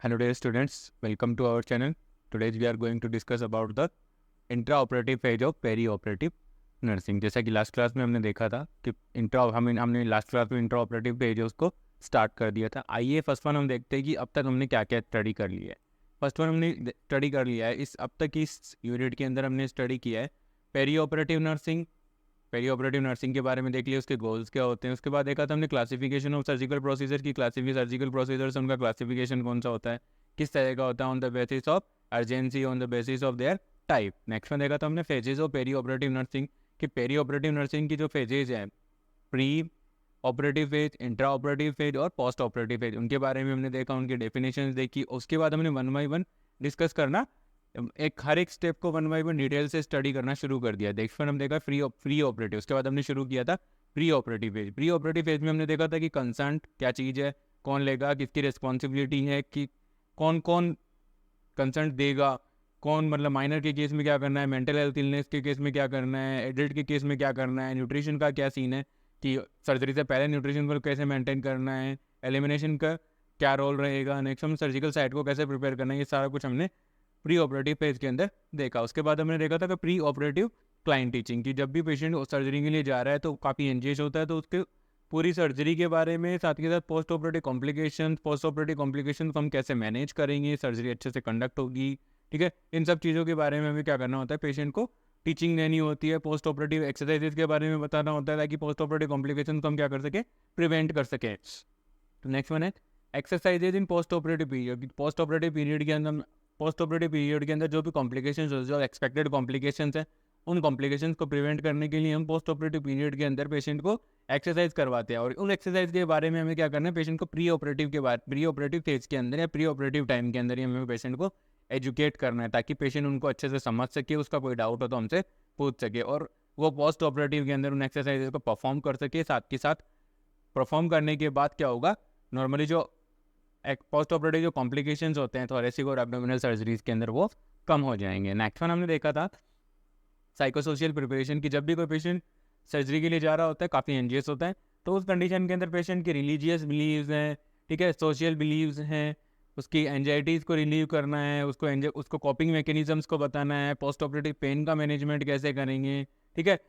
Hello dear students, welcome to our channel. Today we are going to discuss about the intraoperative phase of perioperative nursing. जैसा कि last class में हमने देखा था कि हमने लास्ट क्लास में इंट्राऑपरेटिव फेज उसको स्टार्ट कर दिया था। आइए फर्स्ट वन हम देखते हैं कि अब तक हमने क्या क्या स्टडी कर लिया है। फर्स्ट वन हमने स्टडी कर लिया है, इस अब तक इस यूनिट के अंदर हमने स्टडी किया है पेरीऑपरेटिव नर्सिंग। पेरीऑपरेटिव नर्सिंग के बारे में देख लिया, उसके गोल्स क्या होते हैं। उसके बाद देखा था हमने क्लासिफिकेशन ऑफ सर्जिकल प्रोसीजर की, सर्जिकल प्रोसीजर से उनका क्लासिफिकेशन कौन सा होता है, किस तरह का होता है, on the basis of urgency, on the basis of their type. Next में देखा था हमने phases of perioperative nursing कि पेरी ऑपरेटिव नर्सिंग की जो फेजेज हैं, preoperative phase, intraoperative phase और पोस्ट ऑपरेटिव फेज, उनके बारे में हमने देखा, उनकी डेफिनेशन देखी। उसके बाद हमने 1 बाय 1 डिस्कस करना, हर एक स्टेप को 1 बाय 1 डिटेल से स्टडी करना शुरू कर दिया। नेक्स्ट पर हम देखा फ्री ऑपरेटिव, उसके बाद हमने शुरू किया था pre operative phase. Pre operative phase में हमने देखा था कि कंसर्ट क्या चीज़ है, कौन लेगा, किसकी रिस्पॉन्सिबिलिटी है, कि कौन कौन कंसर्ट देगा, कौन मतलब माइनर के केस में क्या करना है, मेंटल हेल्थ इलनेस के केस में क्या करना है, एडल्ट के केस में क्या करना है, न्यूट्रिशन का क्या सीन है कि सर्जरी से पहले न्यूट्रिशन को कैसे मेंटेन करना है, एलिमिनेशन का क्या रोल रहेगा, नेक्स्ट हम सर्जिकल साइट को कैसे प्रिपेयर करना है, ये सारा कुछ हमने प्री ऑपरेटिव फेज के अंदर देखा। उसके बाद हमने देखा था कि प्री ऑपरेटिव क्लाइंट टीचिंग की, जब भी पेशेंट सर्जरी के लिए जा रहा है तो काफ़ी एंगेज होता है, तो उसके पूरी सर्जरी के बारे में, साथ के साथ पोस्ट ऑपरेटिव कॉम्प्लिकेशन को हम कैसे मैनेज करेंगे, सर्जरी अच्छे से कंडक्ट होगी, ठीक है, इन सब चीज़ों के बारे में हमें क्या करना होता है, पेशेंट को टीचिंग देनी होती है। पोस्ट ऑपरेटिव एक्सरसाइजेज के बारे में बताना होता है ताकि पोस्ट ऑपरेटिव कॉम्प्लिकेशन को हम क्या कर सकें, प्रिवेंट कर सकें। तो नेक्स्ट वन है एक्सरसाइजेज इन post operative period. Post operative period के अंदर जो भी कॉम्प्लिकेशंस हो, जो एक्सपेक्टेड कॉम्प्लिकेशंस हैं, उन कॉम्प्लिकेशंस को प्रिवेंट करने के लिए हम पोस्ट ऑपरेटिव पीरियड के अंदर पेशेंट को एक्सरसाइज करवाते हैं। और उन एक्सरसाइज के बारे में हमें क्या करना है, पेशेंट को प्री ऑपरेटिव फेज के अंदर या प्री ऑपरेटिव टाइम के अंदर ही हमें पेशेंट को एजुकेट करना है ताकि पेशेंट उनको अच्छे से समझ सके, उसका कोई डाउट हो तो हमसे पूछ सके, और वो पोस्ट ऑपरेटिव के अंदर उन एक्सरसाइजेज को परफॉर्म कर सके। साथ के साथ परफॉर्म करने के बाद क्या होगा, नॉर्मली जो पोस्ट ऑपरेटिव जो कॉम्प्लिकेशंस होते हैं थोरेसिक और एब्डोमिनल सर्जरीज के अंदर वो कम हो जाएंगे। नेक्स्ट वन हमने देखा था साइकोसोशियल प्रिपरेशन की, जब भी कोई पेशेंट सर्जरी के लिए जा रहा होता है, काफ़ी एंजियस होता है, तो उस कंडीशन के अंदर पेशेंट की रिलीजियस बिलीव्स हैं, ठीक है, सोशल बिलीव्स हैं, उसकी एंजाइटीज़ को रिलीव करना है, उसको कॉपिंग मैकेनिज्म्स को बताना है, पोस्ट ऑपरेटिव पेन का मैनेजमेंट कैसे करेंगे, ठीक है।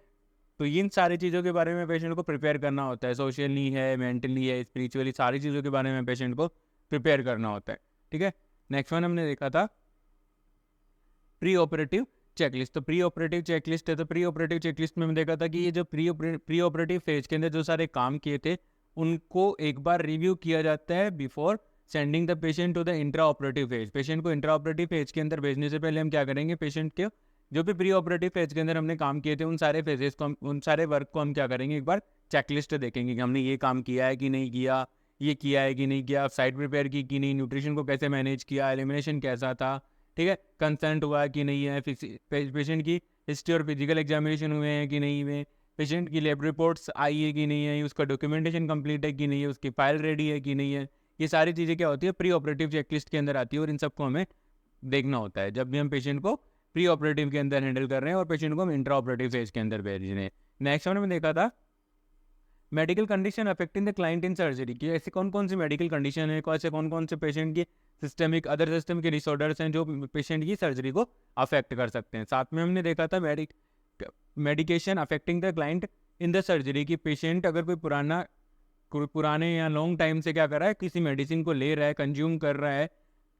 तो इन सारी चीज़ों के बारे में पेशेंट को प्रिपेयर करना होता है, सोशली है, मेंटली है, स्पिरिचुअली, सारी चीज़ों के बारे में पेशेंट को प्रिपेयर करना होता है, ठीक है। नेक्स्ट वन हमने देखा था प्री ऑपरेटिव चेकलिस्ट। तो प्री ऑपरेटिव चेकलिस्ट है, तो प्री ऑपरेटिव चेकलिस्ट में हमने देखा था कि ये जो प्री ऑपरेटिव फेज के अंदर जो सारे काम किए थे उनको एक बार रिव्यू किया जाता है before sending the patient to the intraoperative phase. Patient को इंट्रा ऑपरेटिव फेज के अंदर भेजने से पहले हम क्या करेंगे, पेशेंट के जो भी प्री ऑपरेटिव फेज के अंदर हमने काम किए थे उन सारे फेजेस को उन सारे वर्क को हम क्या करेंगे, एक बार चेकलिस्ट देखेंगे कि हमने ये काम किया है कि नहीं किया, ये किया है कि नहीं किया, साइट प्रिपेयर की कि नहीं, न्यूट्रिशन को कैसे मैनेज किया, एलिमिनेशन कैसा था, ठीक है, कंसर्ट हुआ कि नहीं है, पेशेंट की हिस्ट्री और फिजिकल एग्जामिनेशन हुए हैं कि नहीं हुए, पेशेंट की लैब रिपोर्ट्स आई है कि नहीं है, उसका डॉक्यूमेंटेशन कंप्लीट है कि नहीं है, उसकी फाइल रेडी है कि नहीं है। ये सारी चीज़ें क्या होती है, प्री ऑपरेटिव चेकलिस्ट के अंदर आती है, और इन सबको हमें देखना होता है जब भी हम पेशेंट को प्री ऑपरेटिव के अंदर हैंडल कर रहे हैं और पेशेंट को हम इंट्रा ऑपरेटिव फेज के अंदर भेज रहे हैं। नेक्स्ट हमने देखा था medical condition affecting the client in surgery की, ऐसी कौन कौन सी मेडिकल कंडीशन है, ऐसे कौन कौन से पेशेंट की सिस्टमिक अदर सिस्टम के डिसऑर्डर्स हैं जो पेशेंट की सर्जरी को अफेक्ट कर सकते हैं। साथ में हमने देखा था medication affecting the client in the surgery की, पेशेंट अगर कोई पुराने या लॉन्ग टाइम से क्या कर रहा है, किसी मेडिसिन को ले रहा है, कंज्यूम कर रहा है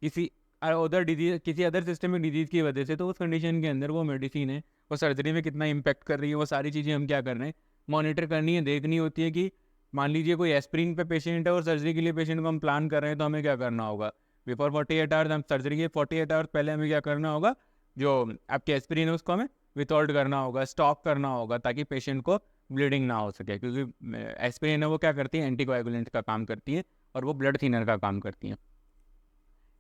किसी अदर सिस्टमिक डिजीज़ की वजह से, तो उस कंडीशन के अंदर वो मेडिसिन है वो सर्जरी में कितना इम्पैक्ट कर रही है, वो सारी चीज़ें हम क्या कर रहे हैं, मॉनिटर करनी है, देखनी होती है कि मान लीजिए कोई एस्प्रिन पे पेशेंट है और सर्जरी के लिए पेशेंट को हम प्लान कर रहे हैं, तो हमें क्या करना होगा, बिफोर 48 आवर्स, हम सर्जरी के 48 आवर्स पहले हमें क्या करना होगा, जो आपके एस्प्रिन है उसको हमें विथहोल्ड करना होगा, स्टॉप करना होगा, ताकि पेशेंट को ब्लीडिंग ना हो सके, क्योंकि एस्प्रिन है वो क्या करती है, एंटीकोएगुलेंट का काम करती है और वो ब्लड थिनर का काम करती है।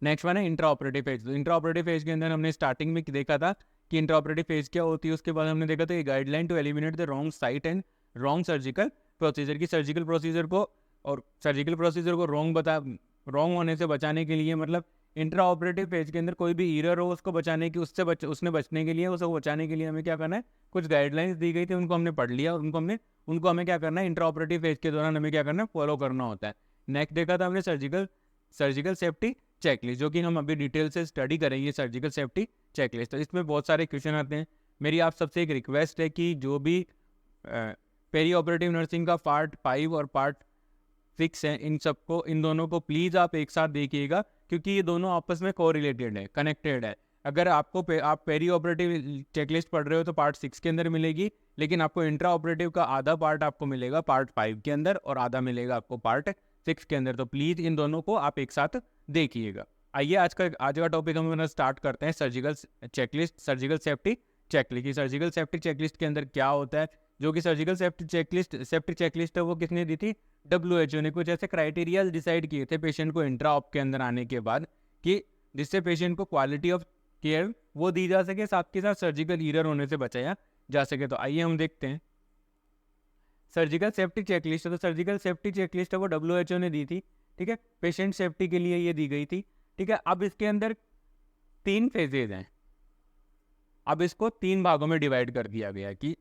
नेक्स्ट वन है intra operative phase. Intraoperative phase के अंदर हमने स्टार्टिंग में देखा था कि इंट्रा ऑपरेटिव फेज क्या होती है, उसके बाद हमने देखा था guideline to eliminate the wrong site and wrong surgical procedure की, सर्जिकल प्रोसीजर को रॉन्ग होने से बचाने के लिए, मतलब इंट्रा ऑपरेटिव फेज के अंदर कोई भी ईरर हो उसको बचाने की, उसने बचने के लिए, उसको बचाने के लिए हमें क्या करना है, कुछ गाइडलाइंस दी गई थी, उनको हमने पढ़ लिया और उनको हमें क्या करना है, इंट्रा ऑपरेटिव फेज के दौरान हमें क्या करना है, फॉलो करना होता है। नेक्स्ट देखा था हमने सर्जिकल सेफ्टी चेकलिस्ट, जो कि हम अभी डिटेल से स्टडी करेंगे सर्जिकल सेफ्टी चेकलिस्ट। तो इसमें बहुत सारे क्वेश्चन आते हैं। मेरी आप सबसे एक रिक्वेस्ट है कि जो भी पेरी ऑपरेटिव नर्सिंग का पार्ट 5 और पार्ट 6 है, इन दोनों को प्लीज़ आप एक साथ देखिएगा, क्योंकि ये दोनों आपस में कोरिलेटेड है, कनेक्टेड है। अगर आप पेरी ऑपरेटिव चेकलिस्ट पढ़ रहे हो तो पार्ट 6 के अंदर मिलेगी, लेकिन आपको इंट्रा ऑपरेटिव का आधा पार्ट आपको मिलेगा पार्ट 5 के अंदर और आधा मिलेगा आपको पार्ट 6 के अंदर। तो प्लीज़ इन दोनों को आप एक साथ देखिएगा। आइए आज का टॉपिक हम स्टार्ट करते हैं surgical checklist, surgical safety checklist. Surgical safety checklist के अंदर क्या होता है, जो कि सर्जिकल सेफ्टी चेकलिस्ट है वो किसने दी थी, WHO ने। कुछ ऐसे क्राइटेरिया डिसाइड किए थे पेशेंट को इंट्रा ऑप के अंदर आने के बाद, कि जिससे पेशेंट को क्वालिटी ऑफ केयर वो दी जा सके, साथ के साथ सर्जिकल ईरर होने से बचाया जा सके। तो आइए हम देखते हैं सर्जिकल सेफ्टी चेकलिस्ट। तो सर्जिकल सेफ्टी चेकलिस्ट है वो WHO ने दी थी, ठीक है, पेशेंट सेफ्टी के लिए ये दी गई थी, ठीक है। अब इसके अंदर 3 फेजेज हैं। अब इसको 3 भागों में डिवाइड कर दिया गया कि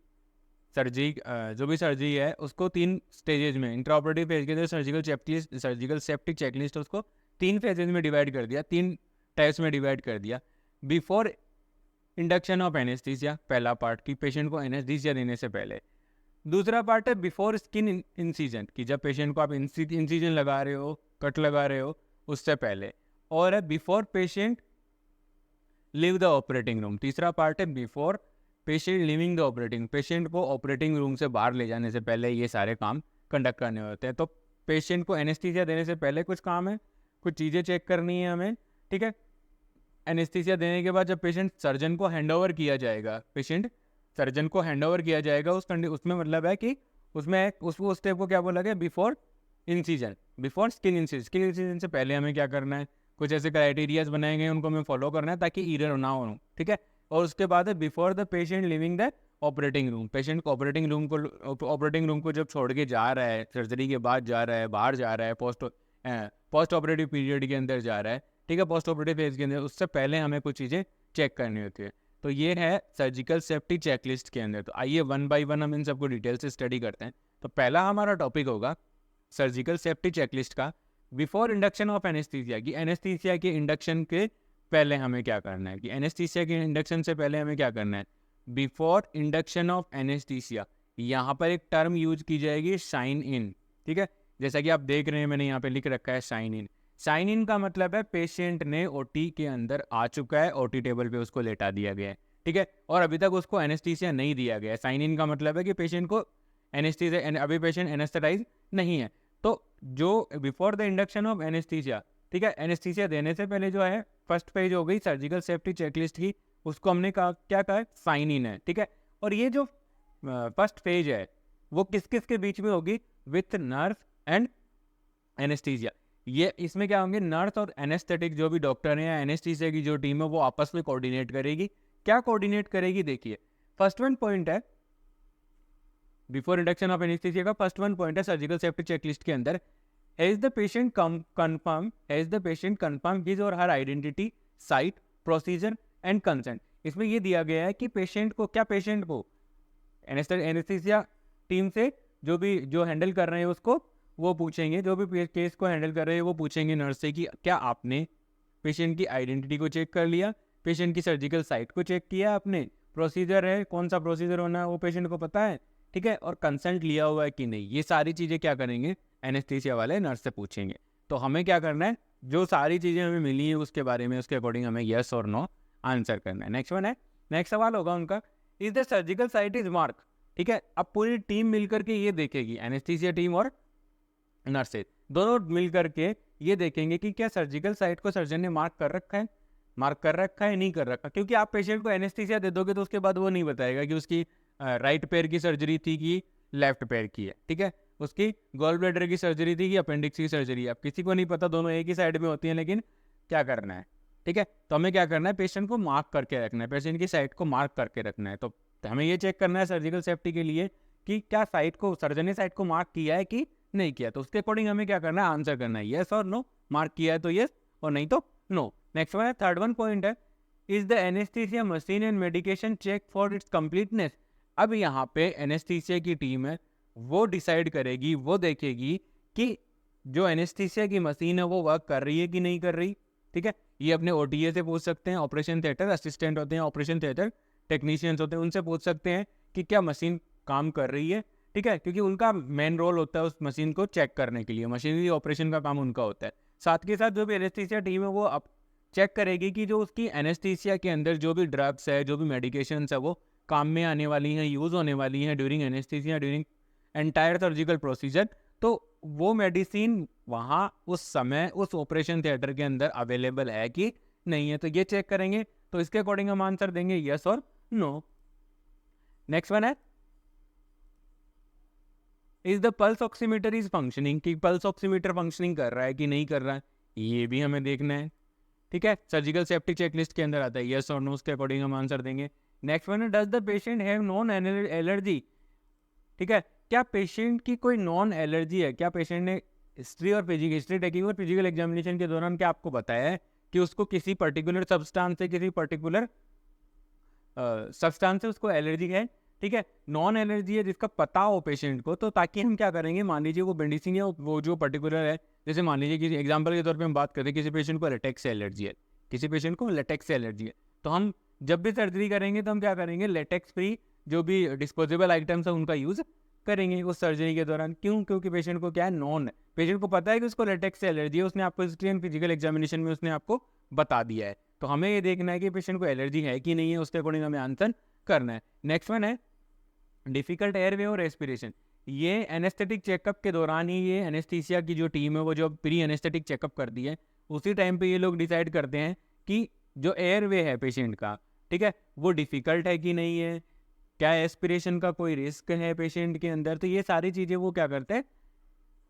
जो भी सर्जरी है उसको 3 स्टेजेज में, इंट्राऑपरेटिव फेज के अंदर सर्जिकल सेफ्टी चेकलिस्ट उसको 3 फेजेज में डिवाइड कर दिया, 3 टाइप्स में डिवाइड कर दिया। बिफोर इंडक्शन ऑफ एनेस्थीसिया, पहला पार्ट, कि पेशेंट को एनेस्थीसिया देने से पहले। दूसरा पार्ट है बिफोर स्किन इंसीजन, कि जब पेशेंट को आप इंसीजन लगा रहे हो, कट लगा रहे हो, उससे पहले। और है before patient live the operating room. तीसरा पार्ट है before patient living the operating, patient को ऑपरेटिंग रूम से बाहर ले जाने से पहले ये सारे काम कंडक्ट करने होते हैं। तो पेशेंट को एनेस्थीसिया देने से पहले कुछ काम है, कुछ चीज़ें चेक करनी है हमें, ठीक है। एनेस्थीसिया देने के बाद जब पेशेंट सर्जन को हैंडओवर किया जाएगा, उसमें मतलब है कि उसमें उस स्टेप को क्या बोला गया, before incision, before skin incision से पहले हमें क्या करना है, कुछ ऐसे क्राइटेरियाज बनाए गए उनको हमें फॉलो करना है ताकि ईरर ना हो, ठीक है। और उसके बाद है before the patient living the operating room, patient को ऑपरेटिंग रूम को जब छोड़ के जा रहा है, सर्जरी के बाद जा रहा है, बाहर जा रहा है, पोस्ट ऑपरेटिव पीरियड के अंदर जा रहा है, ठीक है, पोस्ट ऑपरेटिव फेज के अंदर, उससे पहले हमें कुछ चीज़ें चेक करनी होती है। तो ये है सर्जिकल सेफ्टी चेकलिस्ट के अंदर। तो आइए 1 बाय 1 हम इन सबको डिटेल से स्टडी करते हैं। तो पहला हमारा टॉपिक होगा सर्जिकल सेफ्टी चेकलिस्ट का बिफोर इंडक्शन ऑफ एनेस्थीसिया, कि एनेस्थीसिया के इंडक्शन के पहले हमें क्या करना है, कि एनेस्थीसिया के इंडक्शन से पहले हमें क्या करना है, बिफोर इंडक्शन ऑफ एनेस्थीसिया। यहाँ पर एक टर्म यूज की जाएगी साइन इन, ठीक है, जैसा कि आप देख रहे हैं मैंने यहाँ पे लिख रखा है साइन इन। साइन इन का मतलब है पेशेंट ने ओटी के अंदर आ चुका है, ओटी टेबल पे उसको लेटा दिया गया है, ठीक है, और अभी तक उसको एनेस्थीसिया नहीं दिया गया है। साइन इन का मतलब है कि पेशेंट को एनेस्थीसिया, अभी पेशेंट एनेस्थेटाइज नहीं है। तो जो before the induction of anaesthesia, ठीक है, एनेस्थीसिया देने से पहले जो है फर्स्ट पेज हो गई सर्जिकल सेफ्टी चेकलिस्ट की, उसको हमने क्या कहा, साइन इन है, ठीक है। और ये जो फर्स्ट पेज है वो किस किस के बीच में होगी, विथ नर्स एंड एनेस्थीसिया। ये इसमें क्या होंगे, नर्स और एनेस्थेटिक जो भी डॉक्टर हैं या एनेस्थीसिया की जो टीम है वो आपस में कोऑर्डिनेट करेगी। क्या कोऑर्डिनेट करेगी, देखिए फर्स्ट वन पॉइंट है बिफोर इंडक्शन ऑफ एनेस्थीसिया का, फर्स्ट वन पॉइंट है सर्जिकल सेफ्टी चेकलिस्ट के अंदर, has the patient confirm his और her identity, site, procedure and consent. इसमें ये दिया गया है कि पेशेंट को एनेस्थीसिया टीम से जो हैंडल कर रहे हैं उसको वो पूछेंगे, जो भी केस को हैंडल कर रहे हैं वो पूछेंगे नर्स से कि क्या आपने पेशेंट की आइडेंटिटी को चेक कर लिया, पेशेंट की सर्जिकल साइट को चेक किया आपने, प्रोसीजर है, कौन सा प्रोसीजर होना है वो पेशेंट को पता है, ठीक है, और कंसेंट लिया हुआ है कि नहीं। ये सारी चीज़ें क्या करेंगे, एनेस्थीसिया वाले नर्स से पूछेंगे। तो हमें क्या करना है, जो सारी चीज़ें हमें मिली है उसके बारे में, उसके अकॉर्डिंग हमें येस और नो आंसर करना है। नेक्स्ट सवाल होगा उनका, is the surgical site is mark, ठीक है। अब पूरी टीम मिलकर के ये देखेगी, एनेस्थीसिया टीम और नर्सेज दोनों मिलकर के ये देखेंगे कि क्या सर्जिकल साइट को सर्जन ने मार्क कर रखा है नहीं कर रखा, क्योंकि आप पेशेंट को एनेस्थीसिया दे दोगे तो उसके बाद वो नहीं बताएगा कि उसकी राइट पैर की सर्जरी थी कि लेफ्ट पैर की है, ठीक है, उसकी गॉल ब्लैडर की सर्जरी थी कि अपेंडिक्स की सर्जरी है, अब किसी को नहीं पता, दोनों एक ही साइड में होती हैं, लेकिन क्या करना है, ठीक है। तो हमें क्या करना है, पेशेंट को मार्क करके रखना है, पेशेंट की साइट को मार्क करके रखना है। तो हमें ये चेक करना है सर्जिकल सेफ्टी के लिए कि क्या सर्जन ने साइट को मार्क किया है कि नहीं किया। तो उसके अकॉर्डिंग हमें क्या करना है, आंसर करना है, येस और नो। मार्क किया है तो येस और नहीं तो नो। नेक्स्ट वन है, थर्ड वन पॉइंट है, is the anaesthesia machine and medication check for its completeness. अब यहाँ पे एनेस्थीसिया की टीम है, वो डिसाइड करेगी, वो देखेगी कि जो एनेस्थीसिया की मशीन है वो वर्क कर रही है कि नहीं कर रही, ठीक है। ये अपने OTA से पूछ सकते हैं, ऑपरेशन थिएटर असिस्टेंट होते हैं, ऑपरेशन थिएटर टेक्नीशियंस होते हैं, उनसे पूछ सकते हैं कि क्या मशीन काम कर रही है, ठीक है, क्योंकि उनका मेन रोल होता है उस मशीन को चेक करने के लिए, मशीनरी ऑपरेशन का काम उनका होता है। साथ के साथ जो भी एनेस्थीसिया टीम है वो अब चेक करेगी कि जो उसकी एनेस्थीसिया के अंदर जो भी ड्रग्स है, जो भी मेडिकेशंस है, वो काम में आने वाली हैं, यूज़ होने वाली हैं during anaesthesia, during entire surgical procedure, तो वो मेडिसिन वहाँ उस समय उस ऑपरेशन थिएटर के अंदर अवेलेबल है कि नहीं है, तो ये चेक करेंगे। तो इसके अकॉर्डिंग हम आंसर देंगे यस और नो। नेक्स्ट वन है, is the pulse oximeter is functioning, कि पल्स ऑक्सीमीटर फंक्शनिंग कर रहा है कि नहीं कर रहा है, ये भी हमें देखना है, ठीक है। सर्जिकल सेफ्टी चेकलिस्ट के अंदर आता है, यस और नो, उसके अकॉर्डिंग हम आंसर देंगे। नेक्स्ट वन है, does the patient have non allergy, ठीक है, क्या पेशेंट की कोई नॉन एलर्जी है, क्या पेशेंट ने हिस्ट्री और हिस्ट्री टेकिंग और फिजिकल एग्जामिनेशन के दौरान क्या आपको बताया है कि उसको किसी पर्टिकुलर सब्सटेंस से, किसी पर्टिकुलर सब्सटेंस से उसको एलर्जी है, ठीक है। नॉन एलर्जी है जिसका पता हो पेशेंट को, तो ताकि हम क्या करेंगे, मान लीजिए वो बेंडिसिंग है, वो जो पर्टिकुलर है, जैसे मान लीजिए किसी एग्जांपल के तौर पे हम बात करते हैं, किसी पेशेंट को लेटेक्स से एलर्जी है, किसी पेशेंट को लेटेक्स से एलर्जी है, तो हम जब भी सर्जरी करेंगे तो हम क्या करेंगे, लेटेक्स फ्री जो भी डिस्पोजेबल आइटम्स है उनका यूज़ करेंगे उस सर्जरी के दौरान। क्यों? क्योंकि पेशेंट को क्या है, नॉन है, पेशेंट को पता है कि उसको लेटेक्स से एलर्जी है, उसने आपको हिस्ट्री एंड फिजिकल एग्जामिनेशन में उसने आपको बता दिया है, तो हमें ये देखना है कि पेशेंट को एलर्जी है कि नहीं है, उसके अकॉर्डिंग हमें आंसर करना है। नेक्स्ट वन है, डिफिकल्ट एयरवे और रेस्पिरेशन, ये एनेस्थेटिक चेकअप के दौरान ही ये एनेस्थीसिया की जो टीम है वो जो प्री एनेस्थेटिक चेकअप करती है, उसी टाइम पे ये लोग डिसाइड करते हैं कि जो एयरवे है पेशेंट का, ठीक है, वो डिफ़िकल्ट है कि नहीं है, क्या एस्पिरेशन का कोई रिस्क है पेशेंट के अंदर, तो ये सारी चीज़ें वो क्या करते हैं,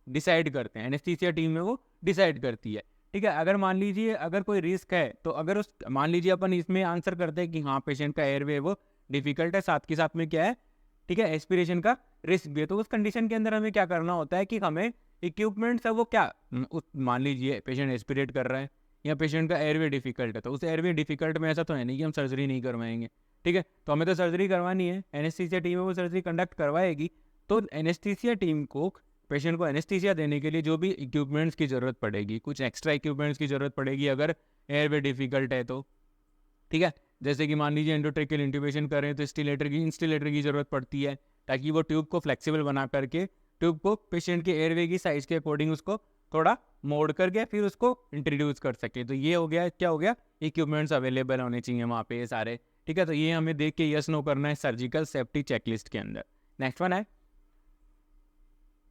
डिसाइड करते हैं, एनेस्थीसिया टीम में वो डिसाइड करती है, ठीक है। अगर मान लीजिए अगर कोई रिस्क है, तो अगर उस मान लीजिए अपन इसमें आंसर करते हैं कि हाँ पेशेंट का एयरवे वो डिफ़िकल्ट है, साथ के साथ में क्या है, ठीक है, एस्पिरेशन का रिस्क भी है, तो उस कंडीशन के अंदर हमें क्या करना होता है कि हमें इक्विपमेंट्स है वो क्या, मान लीजिए पेशेंट एस्पिरेट कर रहा है या पेशेंट का एयरवे डिफिकल्ट है, तो उस एयरवे डिफिकल्ट में ऐसा तो है नहीं कि हम सर्जरी नहीं करवाएंगे, ठीक है, तो हमें तो सर्जरी करवानी है, एनेस्थीसिया टीम है वो सर्जरी कंडक्ट करवाएगी, तो एनेस्थीसिया टीम को पेशेंट को एनेस्थीसिया देने के लिए जो भी इक्विपमेंट्स की ज़रूरत पड़ेगी, कुछ एक्स्ट्रा इक्विपमेंट्स की ज़रूरत पड़ेगी अगर एयरवे डिफिकल्ट है तो, ठीक है। जैसे कि मान लीजिए एंडोट्रेकियल इंट्यूबेशन कर रहे हैं तो इंस्टिलेटर की ज़रूरत पड़ती है, ताकि वो ट्यूब को फ्लेक्सिबल बना करके ट्यूब को पेशेंट के एयरवे की साइज़ के अकॉर्डिंग उसको थोड़ा मोड़ करके फिर उसको इंट्रोड्यूस कर सके, तो ये हो गया, क्या हो गया, इक्विपमेंट्स अवेलेबल होने चाहिए वहाँ पे ये सारे, ठीक है, तो ये हमें देख के यस नो करना है सर्जिकल सेफ्टी चेकलिस्ट के अंदर। नेक्स्ट वन है,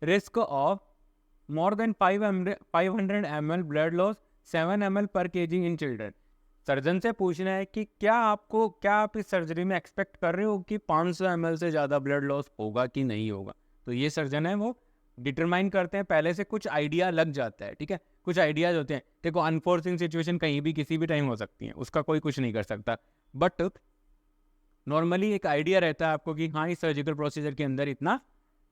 risk of more than 500 ml blood loss 7 ml पर केजी इन चिल्ड्रन, सर्जन से पूछना है कि क्या आप इस सर्जरी में एक्सपेक्ट कर रहे हो कि 500 ml से ज़्यादा ब्लड लॉस होगा कि नहीं होगा, तो ये सर्जन है वो डिटरमाइन करते हैं, पहले से कुछ आइडिया लग जाता है, ठीक है, कुछ आइडियाज़ होते हैं, देखो अनफोर्सिंग सिचुएशन कहीं भी किसी भी टाइम हो सकती है, उसका कोई कुछ नहीं कर सकता, बट नॉर्मली एक आइडिया रहता है आपको कि हाँ इस सर्जिकल प्रोसीजर के अंदर इतना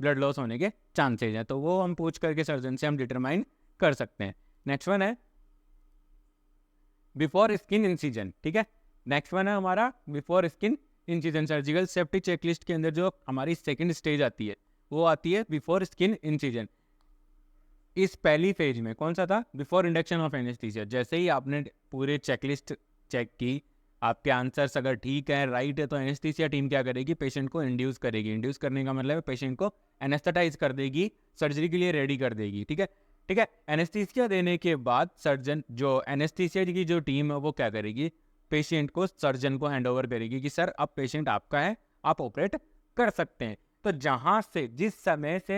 ब्लड लॉस होने के चांसेज हैं, तो वो हम पूछ करके सर्जन से हम डिटरमाइन कर सकते हैं। नेक्स्ट वन है बिफोर स्किन इंसिजन, ठीक है, नेक्स्ट वन है हमारा before skin incision, surgical safety checklist के अंदर जो हमारी सेकंड स्टेज आती है वो आती है बिफोर स्किन इंसिजन। इस पहली फेज में कौन सा था, बिफोर इंडक्शन ऑफ एनेस्थीसिया, जैसे ही आपने पूरे चेकलिस्ट चेक की, आपके आंसर्स अगर ठीक है, राइट है, तो एनेस्थीसिया टीम क्या करेगी, पेशेंट को इंड्यूस करेगी, इंड्यूस करने का मतलब है पेशेंट को एनेस्थेटाइज कर देगी, सर्जरी के लिए रेडी कर देगी, ठीक है, ठीक है। एनेस्थीसिया देने के बाद सर्जन जो एनेस्थीसिया की जो टीम है वो क्या करेगी, पेशेंट को सर्जन को हैंड ओवर करेगी कि सर अब पेशेंट आपका है, आप ऑपरेट कर सकते हैं, तो जहाँ से जिस समय से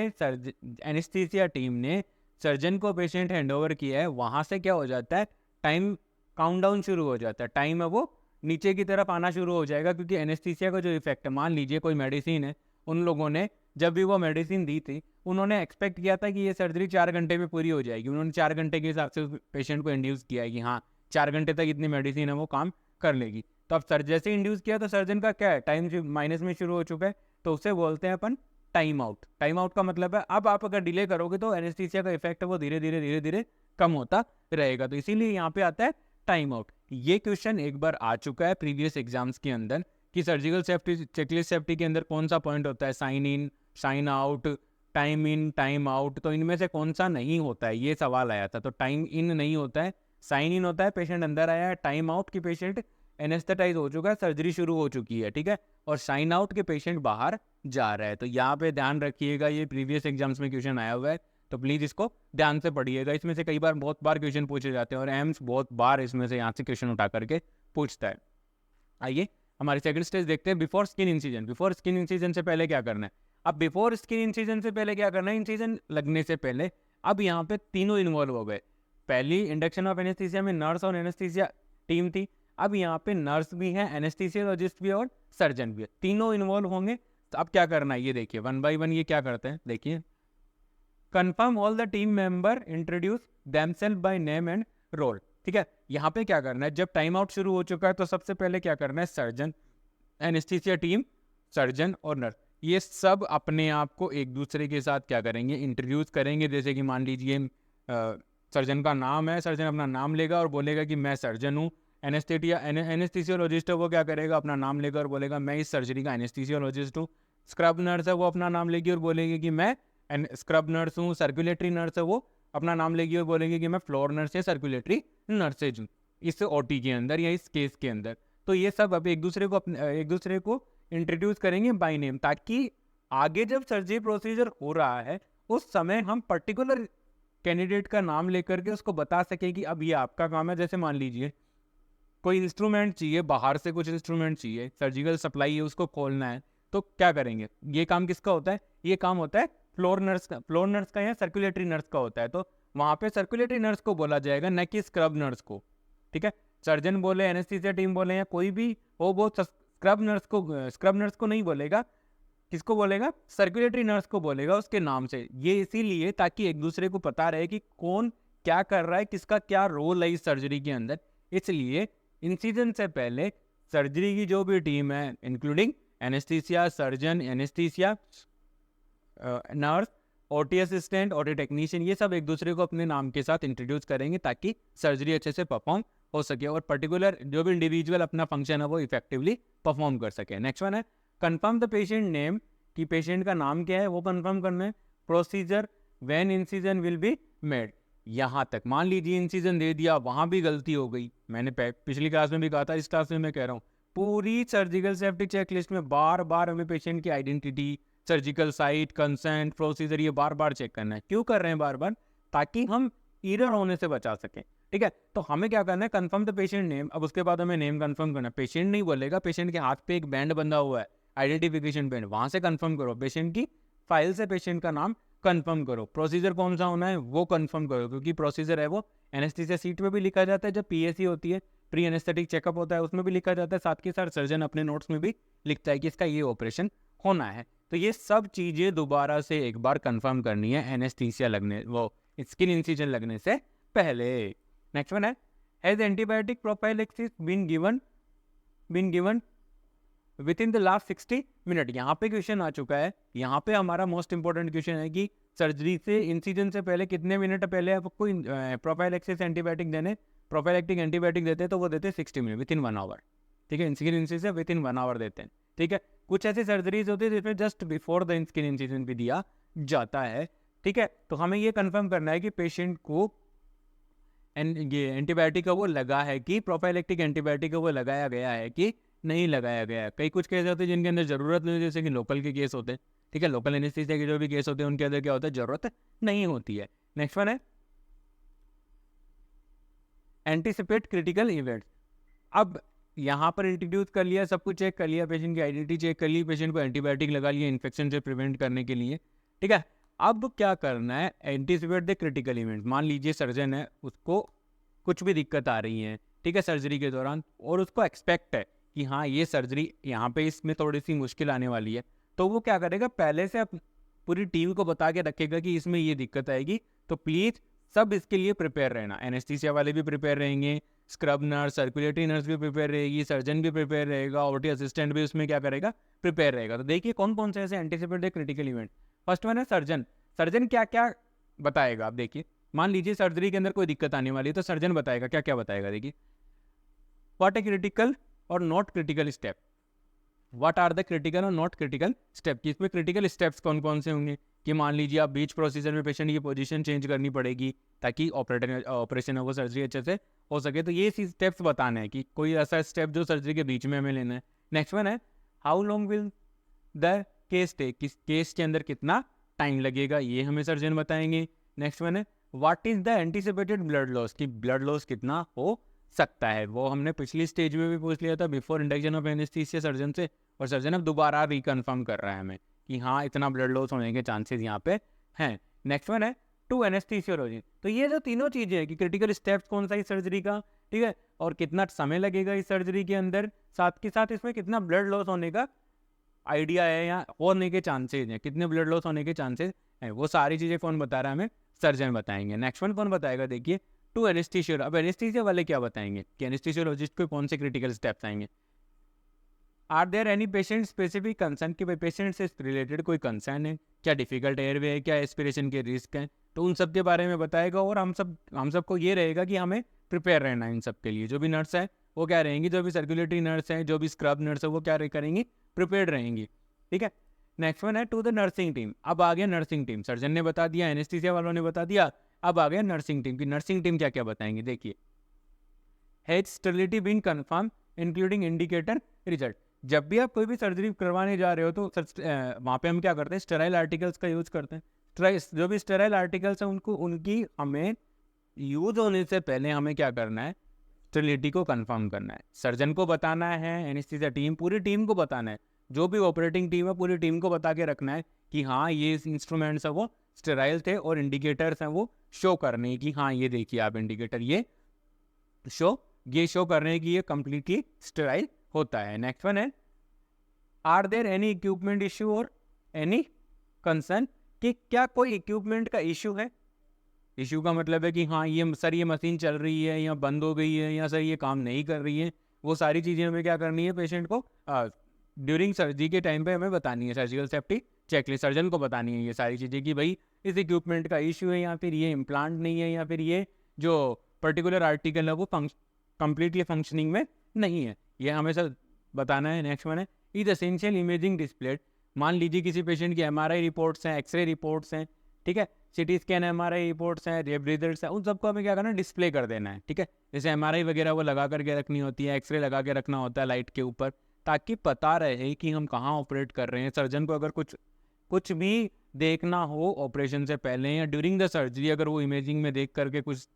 एनेस्थीसिया टीम ने सर्जन को पेशेंट हैंड ओवर किया है, वहाँ से क्या हो जाता है, टाइम काउंटडाउन शुरू हो जाता है, टाइम है वो नीचे की तरफ आना शुरू हो जाएगा, क्योंकि एनेस्थीसिया का जो इफेक्ट है, मान लीजिए कोई मेडिसिन है, उन लोगों ने जब भी वो मेडिसिन दी थी उन्होंने एक्सपेक्ट किया था कि ये सर्जरी 4 घंटे में पूरी हो जाएगी, उन्होंने 4 घंटे के हिसाब से पेशेंट को इंड्यूस किया है कि हाँ 4 घंटे तक इतनी मेडिसिन है वो काम कर लेगी, तो अब सर जैसे इंड्यूस किया तो सर्जन का क्या है, टाइम माइनस में शुरू हो चुका है, तो उसे बोलते हैं अपन टाइम आउट। टाइम आउट का मतलब है अब आप अगर डिले करोगे तो एनेस्थीसिया का इफेक्ट है वो धीरे धीरे कम होता रहेगा, तो इसीलिए यहाँ पे आता है टाइम आउट। ये क्वेश्चन एक बार आ चुका है प्रीवियस एग्जाम्स के अंदर कि सर्जिकल सेफ्टी चेकलिस्ट सेफ्टी के अंदर कौन सा पॉइंट होता है, sign in, sign out, time in, time out, तो इनमें से कौन सा नहीं होता है, ये सवाल आया था, तो टाइम इन नहीं होता है, साइन इन होता है पेशेंट अंदर आया है, टाइम आउट की पेशेंट एनेस्थेटाइज हो चुका है, सर्जरी शुरू हो चुकी है, ठीक है, और साइन आउट के पेशेंट बाहर जा रहा है। तो यहाँ पे ध्यान रखिएगा, ये प्रीवियस एग्जाम्स में क्वेश्चन आया हुआ है, तो प्लीज़ इसको ध्यान से पढ़िएगा। इसमें से कई बार बहुत बार क्वेश्चन पूछे जाते हैं और एम्स बहुत बार इसमें से यहाँ से क्वेश्चन उठा करके पूछता है। आइए हमारी सेकंड स्टेज देखते हैं, before skin incision. Before skin incision से पहले क्या करना है? अब बिफोर स्किन इंसिजन से पहले क्या करना है? इंसिजन लगने से पहले अब यहाँ पे तीनों इन्वॉल्व हो गए। पहली इंडक्शन ऑफ एनेस्थीसिया में नर्स और एनेस्थीसिया टीम थी, अब यहाँ पे नर्स भी है, एनेस्थीसियोलॉजिस्ट भी है और सर्जन भी है, तीनों इन्वॉल्व होंगे। तो अब क्या करना है ये देखिए, वन बाय वन ये क्या करते हैं देखिए। Confirm all the team member, introduce themselves by name and role. ठीक है, यहाँ पे क्या करना है, जब टाइम आउट शुरू हो चुका है तो सबसे पहले क्या करना है, सर्जन, एनेस्थीसिया टीम, सर्जन और नर्स, ये सब अपने आप को एक दूसरे के साथ क्या करेंगे, इंट्रोड्यूस करेंगे। जैसे कि मान लीजिए सर्जन का नाम है, सर्जन अपना नाम लेगा और बोलेगा कि मैं सर्जन हूँ। एनेस्थीसियोलॉजिस्ट है, वो क्या करेगा, अपना नाम लेगा और बोलेगा मैं इस सर्जरी का एनेस्थीसियोलॉजिस्ट हूँ। स्क्रब नर्स है, वो अपना नाम लेगी और बोलेगी कि मैं स्क्रब नर्स हूँ। सर्कुलेटरी नर्स है, वो अपना नाम लेगी और बोलेगी कि मैं फ्लोर नर्स या सर्कुलेटरी नर्सेज हूँ इस ओटी के अंदर या इस केस के अंदर। तो ये सब अब एक दूसरे को इंट्रोड्यूस करेंगे बाय नेम, ताकि आगे जब सर्जरी प्रोसीजर हो रहा है उस समय हम पर्टिकुलर कैंडिडेट का नाम लेकर के उसको बता सकें कि अब ये आपका काम है। जैसे मान लीजिए कोई इंस्ट्रूमेंट चाहिए, बाहर से कुछ इंस्ट्रूमेंट चाहिए, सर्जिकल सप्लाई है, उसको खोलना है, तो क्या करेंगे, ये काम किसका होता है, ये काम होता है फ्लोर नर्स का या सर्कुलेटरी नर्स का होता है। तो वहाँ पे सर्कुलेटरी नर्स को बोला जाएगा, न कि स्क्रब नर्स को। ठीक है, सर्जन बोले, एनेस्थीसिया टीम बोले या कोई भी हो, वो स्क्रब नर्स को नहीं बोलेगा, किसको बोलेगा, सर्कुलेटरी नर्स को बोलेगा उसके नाम से। ये इसीलिए ताकि एक दूसरे को पता रहे कि कौन क्या कर रहा है, किसका क्या रोल है इस सर्जरी के अंदर। इसलिए इंसिजन से पहले सर्जरी की जो भी टीम है, including anaesthesia, surgeon, anaesthesia, nurse, OT assistant, OT technician, ये सब एक दूसरे को अपने नाम के साथ इंट्रोड्यूस करेंगे ताकि सर्जरी अच्छे से परफॉर्म हो सके और पर्टिकुलर जो भी इंडिविजुअल अपना फंक्शन है वो इफेक्टिवली परफॉर्म कर सके। नेक्स्ट वन है कंफर्म द पेशेंट नेम, कि पेशेंट का नाम क्या है वो कंफर्म करना है। Procedure when incision will be made, यहाँ तक मान लीजिए इंसिजन दे दिया, वहाँ भी गलती हो गई, मैंने पिछली क्लास में भी कहा था, इस क्लास में मैं कह रहा हूँ, पूरी सर्जिकल सेफ्टी चेकलिस्ट में बार बार हमें पेशेंट की identity, surgical site, consent, procedure, ये बार बार चेक करना है। क्यों कर रहे हैं बार बार? ताकि हम एरर होने से बचा सकें। ठीक है, तो हमें क्या करना है, कंफर्म द पेशेंट नेम। अब उसके बाद हमें नेम कंफर्म करना है। पेशेंट नहीं बोलेगा, पेशेंट के हाथ पे एक बैंड बंधा हुआ है, आइडेंटिफिकेशन बैंड, वहां से कंफर्म करो। पेशेंट की फाइल से पेशेंट का नाम कंफर्म करो। प्रोसीजर कौन सा होना है वो कंफर्म करो, क्योंकि प्रोसीजर है वो एनेस्थीसिया सीट में भी लिखा जाता है, जब पीएसी होती है, प्री एनेस्थेटिक चेकअप होता है, उसमें भी लिखा जाता है, साथ के साथ सर्जन अपने नोट्स में भी लिखता है कि इसका ये ऑपरेशन होना है। तो ये सब चीज़ें दोबारा से एक बार कंफर्म करनी है एनेस्थीसिया लगने, वो स्किन इंसिजन लगने से पहले। नेक्स्ट वन है, has antibiotic prophylaxis been given within the last 60 minute. यहाँ पे क्वेश्चन आ चुका है, यहाँ पे हमारा मोस्ट इंपॉर्टेंट क्वेश्चन है कि सर्जरी से इंसिजन से पहले कितने मिनट पहले आपको प्रोफाइलैक्सिस एंटीबायोटिक देने, प्रोफाइलैक्टिक एंटीबायोटिक देते हैं तो वो देते हैं 60 मिनट, विद इन 1 आवर। ठीक है, skin incision within 1 hour देते हैं। ठीक है, कुछ ऐसी सर्जरीज होती है जिसमें just before the skin incision भी दिया जाता है। ठीक है, तो हमें ये कंफर्म करना है कि पेशेंट को ये एंटीबायोटिक का वो लगा है कि प्रोफाइलैक्टिक एंटीबायोटिक का वो लगाया गया है कि नहीं लगाया गया है। कई कुछ केस होते हैं जिनके अंदर ज़रूरत नहीं होती, जैसे कि लोकल के केस होते हैं। ठीक है, लोकल एनेस्थीसिया के जो भी केस होते हैं उनके अंदर क्या होता है, ज़रूरत नहीं होती है। नेक्स्ट वन है एंटीसिपेट क्रिटिकल इवेंट्स। अब यहाँ पर इंट्रोड्यूस कर लिया, सब कुछ चेक कर लिया, पेशेंट की आइडेंटिटी चेक कर ली, पेशेंट को एंटीबायोटिक लगा लिया इन्फेक्शन से प्रिवेंट करने के लिए। ठीक है, अब क्या करना है, एंटीसिपेट द क्रिटिकल इवेंट। मान लीजिए सर्जन है, उसको कुछ भी दिक्कत आ रही है, ठीक है, सर्जरी के दौरान, और उसको एक्सपेक्ट है कि हाँ ये सर्जरी यहाँ पे इसमें थोड़ी सी मुश्किल आने वाली है, तो वो क्या करेगा, पहले से पूरी टीम को बता के रखेगा कि इसमें ये दिक्कत आएगी, तो प्लीज़ सब इसके लिए प्रिपेयर रहना। एनेस्थीसिया वाले भी प्रिपेयर रहेंगे, स्क्रब नर्स, सर्कुलेटरी नर्स भी प्रिपेयर रहेगी, सर्जन भी प्रिपेयर रहेगा, ओटी असिस्टेंट भी उसमें क्या करेगा, प्रिपेयर रहेगा। तो देखिए कौन कौन से ऐसे anticipate critical event. First one है सर्जन। सर्जन क्या क्या बताएगा, आप देखिए, मान लीजिए सर्जरी के अंदर कोई दिक्कत आने वाली है तो सर्जन बताएगा, क्या क्या बताएगा, देखिए, व्हाट ए क्रिटिकल और not critical step, what are the critical और नॉट क्रिटिकल स्टेप, कि इसमें क्रिटिकल स्टेप्स कौन कौन से होंगे, कि मान लीजिए आप बीच प्रोसीजर में पेशेंट की पोजीशन चेंज करनी पड़ेगी ताकि ऑपरेशन है वो सर्जरी अच्छे से हो सके, तो ये स्टेप्स बताने हैं कि कोई ऐसा स्टेप जो सर्जरी के बीच में हमें लेना है। नेक्स्ट वन है how long will the case take, किस केस के अंदर कितना टाइम लगेगा, ये हमें सर्जन बताएंगे। नेक्स्ट वन है what is the anticipated blood loss, कि ब्लड लॉस कितना हो सकता है, वो हमने पिछली स्टेज में भी पूछ लिया था before induction of anaesthesia surgeon से, और सर्जन अब दोबारा रिकन्फर्म कर रहा है हमें कि हाँ इतना ब्लड लॉस होने के चांसेस यहाँ पे हैं। नेक्स्ट वन है टू एनेस्थीसियोलॉजी, तो ये जो तीनों चीज़ें हैं कि क्रिटिकल स्टेप्स कौन सा इस सर्जरी का, ठीक है, और कितना समय लगेगा इस सर्जरी के अंदर, साथ के साथ इसमें कितना ब्लड लॉस होने का आइडिया है या होने के चांसेस हैं, कितने ब्लड लॉस होने के चांसेस हैं, वो सारी चीज़ें कौन बता रहा है हमें, सर्जन बताएंगे। नेक्स्ट वन कौन बताएगा, देखिए टू एनेस्थीसिया, अब एनेस्थीसिया वाले क्या बताएंगे कि एनेस्थीसियोलॉजिस्ट को कौन से क्रिटिकल स्टेप्स आएंगे। Are there any patient specific concern, कि भाई पेशेंट से रिलेटेड कोई कंसर्न है, क्या डिफिकल्ट एयरवे है, क्या एस्पिरेशन के रिस्क हैं, तो उन सब के बारे में बताएगा। और हम सबको ये रहेगा कि हमें प्रिपेयर रहना है इन सब के लिए। जो भी नर्स है वो क्या रहेंगी, जो भी सर्कुलेटरी नर्स है, जो भी स्क्रब नर्स है वो क्या करेंगी, प्रिपेयर्ड रहेंगी, ठीक है। नेक्स्ट वन है टू द नर्सिंग टीम, अब आ गया नर्सिंग टीम, सर्जन ने बता दिया, एनेस्थीसिया वालों ने बता दिया, अब आ गया नर्सिंग टीम की। नर्सिंग टीम क्या क्या बताएंगे, देखिए has sterility been confirmed including indicator result, जब भी आप कोई भी सर्जरी करवाने जा रहे हो तो वहाँ पे हम क्या करते हैं, स्टेराइल आर्टिकल्स का यूज़ करते हैं। जो भी स्टेराइल आर्टिकल्स हैं उनकी हमें यूज होने से पहले हमें क्या करना है, स्टेरिलिटी को कंफर्म करना है, सर्जन को बताना है, एनेस्थीसिया टीम पूरी टीम को बताना है, जो भी ऑपरेटिंग टीम है पूरी टीम को बता के रखना है कि हाँ ये इंस्ट्रूमेंट्स है वो स्टेराइल थे, और इंडिकेटर्स हैं वो शो करने की, हाँ ये देखिए आप इंडिकेटर ये शो करने की ये कम्प्लीटली स्टेराइल होता है। नेक्स्ट वन है are there any equipment issue और एनी कंसर्न, कि क्या कोई इक्विपमेंट का इश्यू है, इश्यू का मतलब है कि हाँ ये मशीन चल रही है या बंद हो गई है या सर ये काम नहीं कर रही है, वो सारी चीज़ें हमें क्या करनी है पेशेंट को ड्यूरिंग सर्जरी के टाइम पे हमें बतानी है, सर्जिकल सेफ्टी चेकलिस्ट सर्जन को बतानी है ये सारी चीज़ें कि भाई इस इक्विपमेंट का इश्यू है या फिर ये इम्प्लांट नहीं है या फिर ये जो पर्टिकुलर आर्टिकल है वो कंप्लीटली फंक्शनिंग में नहीं है, ये हमें सर बताना है। नेक्स्ट वन है इज एसेंशियल इमेजिंग डिस्प्लेड, मान लीजिए किसी पेशेंट की MRI रिपोर्ट्स हैं, एक्सरे रिपोर्ट्स हैं, ठीक है, CT स्कैन MRI रिपोर्ट्स हैं, रेब रिजल्ट्स हैं, उन सबको हमें क्या करना है, डिस्प्ले कर देना है, ठीक है। जैसे MRI वगैरह वो लगा करके रखनी होती है, एक्सरे लगा के रखना होता है लाइट के ऊपर, ताकि पता रहे कि हम कहाँ ऑपरेट कर रहे हैं। सर्जन को अगर कुछ भी देखना हो ऑपरेशन से पहले या ड्यूरिंग द सर्जरी, अगर वो इमेजिंग में देख करके कुछ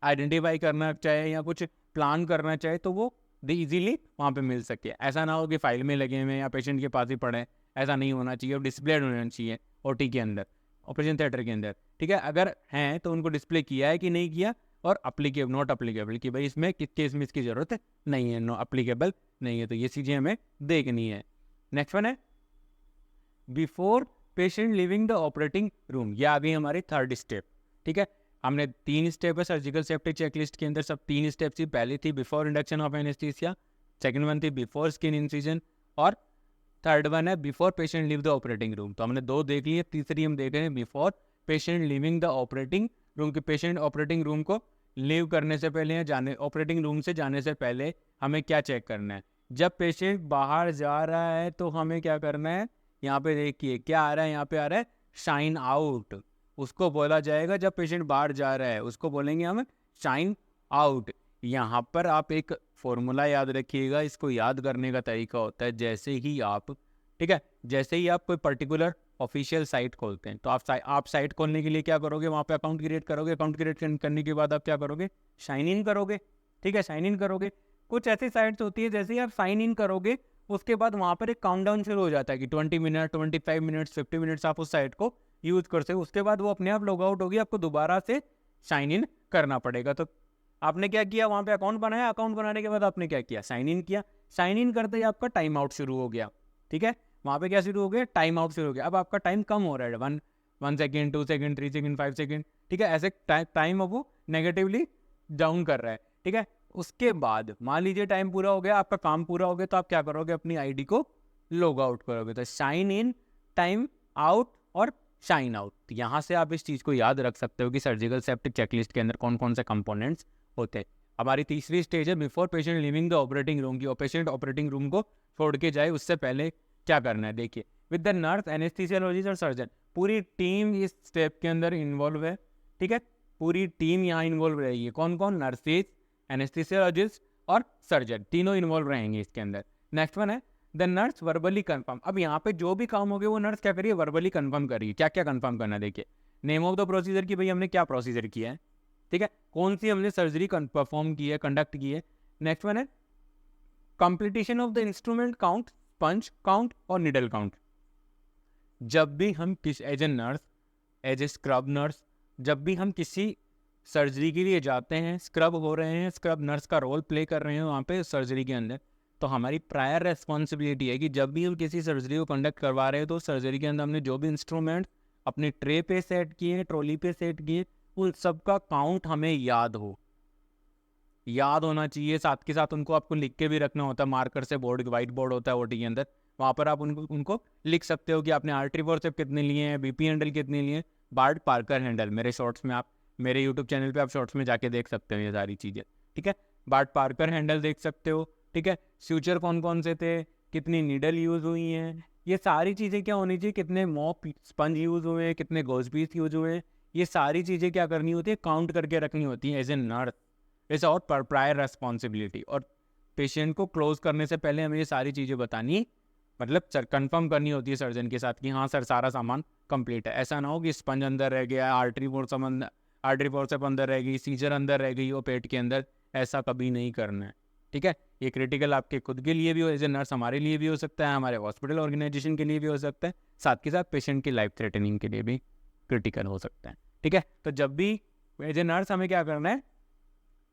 आइडेंटिफाई करना चाहे या कुछ प्लान करना चाहे तो वो इजीली वहाँ पे मिल सके। ऐसा ना हो कि फाइल में लगे हुए या पेशेंट के पास ही पड़े, ऐसा नहीं होना चाहिए, और डिस्प्ले होना चाहिए OT के अंदर, ऑपरेशन थिएटर के अंदर, ठीक है। अगर हैं तो उनको डिस्प्ले किया है कि नहीं किया, और अप्लीकेबल नॉट अप्लीकेबल कि भाई इसमें किस केस में इसकी ज़रूरत है नहीं है, नो अप्लीकेबल नहीं है, तो ये चीज़ें हमें देखनी है। नेक्स्ट वन है before patient living the operating room, ये आ गई हमारी थर्ड स्टेप, ठीक है। हमने 3 स्टेप है सर्जिकल सेफ्टी चेकलिस्ट के अंदर, सब 3 स्टेप थी, पहली थी before induction of anaesthesia, second one थी बिफोर स्किन इंसिजन, और थर्ड वन है before patient leave the operating room. तो हमने 2 देख ली है, तीसरी हम देख रहे हैं before patient living the operating room, कि पेशेंट ऑपरेटिंग रूम को लीव करने से पहले या ऑपरेटिंग रूम से जाने से पहले हमें क्या चेक करना है। जब पेशेंट बाहर जा रहा है तो हमें क्या करना है, यहाँ पे देखिए क्या आ रहा है, यहाँ पे आ रहा है शाइन आउट, उसको बोला जाएगा। जब पेशेंट बाहर जा रहा है उसको बोलेंगे हम शाइन आउट। यहाँ पर आप एक फॉर्मूला याद रखिएगा, इसको याद करने का तरीका होता है जैसे ही आप, ठीक है, जैसे ही आप कोई पर्टिकुलर ऑफिशियल साइट खोलते हैं तो आप साइट खोलने के लिए क्या करोगे, वहाँ पे अकाउंट क्रिएट करोगे, अकाउंट क्रिएट करने के बाद आप क्या करोगे, साइन इन करोगे, ठीक है, साइन इन करोगे। कुछ ऐसी साइट्स होती है जैसे ही आप साइन इन करोगे उसके बाद वहाँ पर एक काउंटडाउन शुरू हो जाता है कि 20 मिनट 25 मिनट्स 50 मिनट्स आप उस साइट को यूज़ कर सकते, उसके बाद वो अपने आप लॉग आउट होगी, आपको दोबारा से साइन इन करना पड़ेगा। तो आपने क्या किया, वहाँ पे अकाउंट बनाया, अकाउंट बनाने के बाद आपने क्या किया, साइन इन किया, साइन इन करते ही आपका टाइम आउट शुरू हो गया, ठीक है, वहाँ पे क्या शुरू हो गया, टाइम आउट शुरू हो गया। अब आपका टाइम कम हो रहा है, 1 सेकेंड 2 सेकेंड 3 सेकेंड 5 सेकेंड, ठीक है, ऐसे टाइम अब वो नेगेटिवली डाउन कर रहा है, ठीक है। उसके बाद मान लीजिए टाइम पूरा हो गया, आपका काम पूरा हो गया, तो आप क्या करोगे, अपनी आईडी को लॉग आउट करोगे। तो साइन इन, टाइम आउट और शाइन आउट, तो यहाँ से आप इस चीज़ को याद रख सकते हो कि सर्जिकल सेफ्टी चेकलिस्ट के अंदर कौन कौन से कंपोनेंट्स होते हैं। हमारी तीसरी स्टेज है before patient living the operating room की, पेशेंट ऑपरेटिंग रूम को छोड़ के जाए उससे पहले क्या करना है। देखिए विद द नर्स एनेस्थीसियोलॉजिस्ट और सर्जन पूरी टीम इस स्टेप के अंदर इन्वॉल्व है, ठीक है। पूरी टीम यहाँ इन्वॉल्व रहेगी। कौन कौन? नर्सेज, एनेस्थीसियोलॉजिस्ट और सर्जन, तीनों इन्वॉल्व रहेंगे इसके अंदर। नेक्स्ट वन है द नर्स वर्बली कंफर्म। अब यहाँ पे जो भी काम हो गया वो नर्स क्या करिए? वर्बली कंफर्म करिए। क्या क्या कंफर्म करना है देखिए, नेम ऑफ द प्रोसीजर की भाई हमने क्या प्रोसीजर किया है, ठीक है, कौन सी हमने सर्जरी परफॉर्म की है, कंडक्ट की है। नेक्स्ट वन है completion of the instrument count, sponge count और निडल काउंट। जब भी हम as a nurse, as a scrub nurse, जब भी हम किसी सर्जरी के लिए जाते हैं, स्क्रब हो रहे हैं, स्क्रब नर्स का रोल प्ले कर रहे हैं वहाँ पे सर्जरी के अंदर, तो हमारी प्रायर रेस्पॉन्सिबिलिटी है कि जब भी हम किसी सर्जरी को कंडक्ट करवा रहे हैं तो सर्जरी के अंदर हमने जो भी इंस्ट्रूमेंट अपने ट्रे पे सेट किए, ट्रॉली पे सेट किए, उन सब का काउंट हमें याद होना चाहिए। साथ के साथ उनको आपको लिख के भी रखना होता है, मार्कर से बोर्ड, वाइट बोर्ड होता है ओटी के अंदर, वहाँ पर आप उनको लिख सकते हो कि आपने आर्टरी फोर्सेप कितने लिए हैं, बीपी हैंडल कितने लिए हैं, बार्ड पार्कर हैंडल। मेरे शॉर्ट्स में आप, मेरे यूट्यूब चैनल पे आप शॉर्ट्स में जाके देख सकते हो ये सारी चीज़ें, ठीक है। बार्ड पार्कर हैंडल देख सकते हो, ठीक है। फ्यूचर कौन कौन से थे, कितनी नीडल यूज़ हुई हैं, ये सारी चीज़ें क्या होनी चाहिए, कितने मॉप स्पंज यूज़ हुए हैं, कितने गॉज पीस यूज़ हुए हैं, ये सारी चीज़ें क्या करनी होती है? काउंट करके रखनी होती है as a nurse. It's our prior responsibility. और पेशेंट को क्लोज करने से पहले हमें ये सारी चीज़ें बतानी, मतलब कंफर्म करनी होती है सर्जन के साथ कि हाँ सर सारा सामान कंप्लीट है। ऐसा ना हो कि स्पंज अंदर रह गया, आर्टरी फोर्सेप अंदर रह गई, सीजर अंदर रह गई हो पेट के अंदर, ऐसा कभी नहीं करना है, ठीक है। ये क्रिटिकल आपके खुद के लिए भी हो, एज ए नर्स हमारे लिए भी हो सकता है, हमारे हॉस्पिटल ऑर्गेनाइजेशन के लिए भी हो सकता है, साथ के साथ पेशेंट की लाइफ थ्रेटनिंग के लिए भी क्रिटिकल हो सकता है, ठीक है। तो जब भी एज ए नर्स हमें क्या करना है,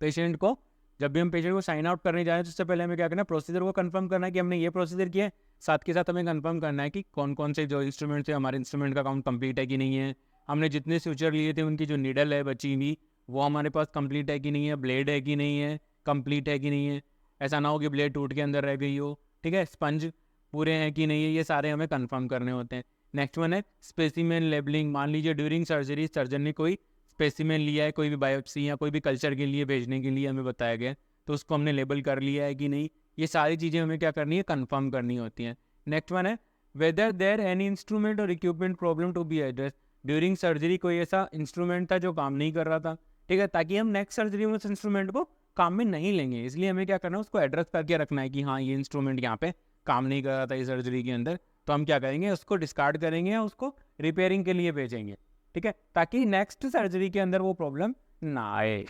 पेशेंट को, जब भी हम पेशेंट को साइन आउट करने जा रहे हैं तो उससे पहले हमें क्या करना है? प्रोसीजर को कंफर्म करना है कि हमने ये प्रोसीजर किया है। साथ के साथ हमें कंफर्म करना है कि कौन कौन से जो इंस्ट्रूमेंट थे, हमारे इंस्ट्रूमेंट का काउंट कंप्लीट है कि नहीं है, हमने जितने सूचर लिए थे उनकी जो नीडल है बची हुई वो हमारे पास कंप्लीट है कि नहीं है, ब्लेड है कि नहीं है, कंप्लीट है कि नहीं है, ऐसा ना हो कि ब्लेड टूट के अंदर रह गई हो, ठीक है, स्पंज पूरे हैं कि नहीं है, ये सारे हमें कंफर्म करने होते हैं। नेक्स्ट वन है स्पेसिमेन लेबलिंग। मान लीजिए ड्यूरिंग सर्जरी सर्जन ने कोई स्पेसिमेन लिया है, कोई भी बायोप्सी या कोई भी कल्चर के लिए भेजने के लिए हमें बताया गया, तो उसको हमने लेबल कर लिया है कि नहीं, ये सारी चीज़ें हमें क्या करनी है? कंफर्म करनी होती हैं। नेक्स्ट वन है वेदर देयर एनी इंस्ट्रूमेंट और equipment problem to be address. During surgery कोई ऐसा इंस्ट्रूमेंट था जो काम नहीं कर रहा था, ठीक है, ताकि हम नेक्स्ट सर्जरी में उस इंस्ट्रूमेंट को काम में नहीं लेंगे, इसलिए हमें क्या करना है? उसको एड्रेस करके रखना है कि हाँ ये इंस्ट्रूमेंट यहाँ पे काम नहीं कर रहा था इस सर्जरी के अंदर, तो हम क्या करेंगे? उसको डिस्कार्ड करेंगे या उसको रिपेयरिंग के लिए भेजेंगे, ठीक है, ताकि नेक्स्ट सर्जरी के अंदर वो प्रॉब्लम ना आए।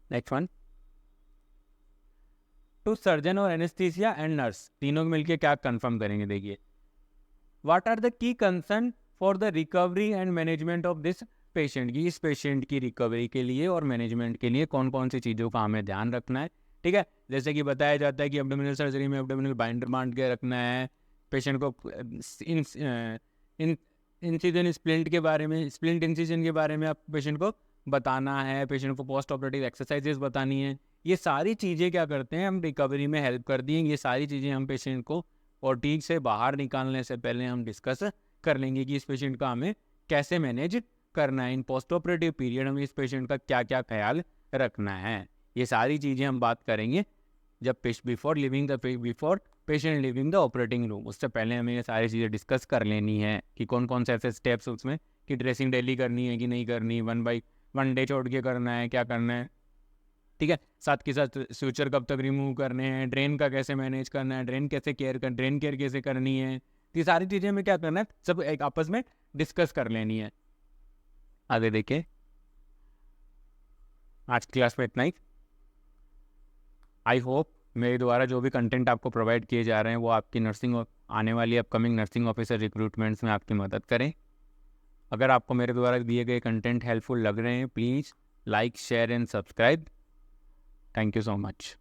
नेक्स्ट वन, टू सर्जन और एनेस्थीसिया एंड नर्स, तीनों मिलकर क्या कंफर्म करेंगे? देखिए, what are the key concern for the recovery and management of this patient, की इस पेशेंट की रिकवरी के लिए और मैनेजमेंट के लिए कौन कौन सी चीज़ों का हमें ध्यान रखना है, ठीक है। जैसे कि बताया जाता है कि एब्डोमिनल सर्जरी में एब्डोमिनल बाइंडर बांध के रखना है, पेशेंट को इंसिजन स्प्लिंट के बारे में, स्प्लिंट इंसिजन के बारे में आप पेशेंट को बताना है, पेशेंट को पोस्ट ऑपरेटिव एक्सरसाइजेस बतानी है। ये सारी चीज़ें क्या करते हैं? हम रिकवरी में हेल्प कर दी हैं। ये सारी चीज़ें हम पेशेंट को ओटी से बाहर निकालने से पहले हम डिस्कस कर लेंगे कि इस पेशेंट का हमें कैसे मैनेज करना है, इन पोस्ट ऑपरेटिव पीरियड में इस पेशेंट का क्या क्या ख्याल रखना है। ये सारी चीज़ें हम बात करेंगे जब before patient living the operating room. उससे पहले हमें ये सारी चीज़ें डिस्कस कर लेनी है कि कौन कौन से ऐसे स्टेप्स उसमें, कि ड्रेसिंग डेली करनी है कि नहीं करनी, 1 डे छोड़ के करना है, क्या करना है, ठीक है। साथ के साथ फ्यूचर कब तक रिमूव करने हैं, ड्रेन का कैसे मैनेज करना है, ड्रेन केयर कैसे करनी है, ये सारी चीज़ें हमें क्या करना है? सब एक आपस में डिस्कस कर लेनी है। आगे देखिए, आज क्लास में इतना ही। आई होप मेरे द्वारा जो भी कंटेंट आपको प्रोवाइड किए जा रहे हैं वो आपकी नर्सिंग, आने वाली अपकमिंग नर्सिंग ऑफिसर रिक्रूटमेंट्स में आपकी मदद करें। अगर आपको मेरे द्वारा दिए गए कंटेंट हेल्पफुल लग रहे हैं, please like, share and subscribe. Thank you so much.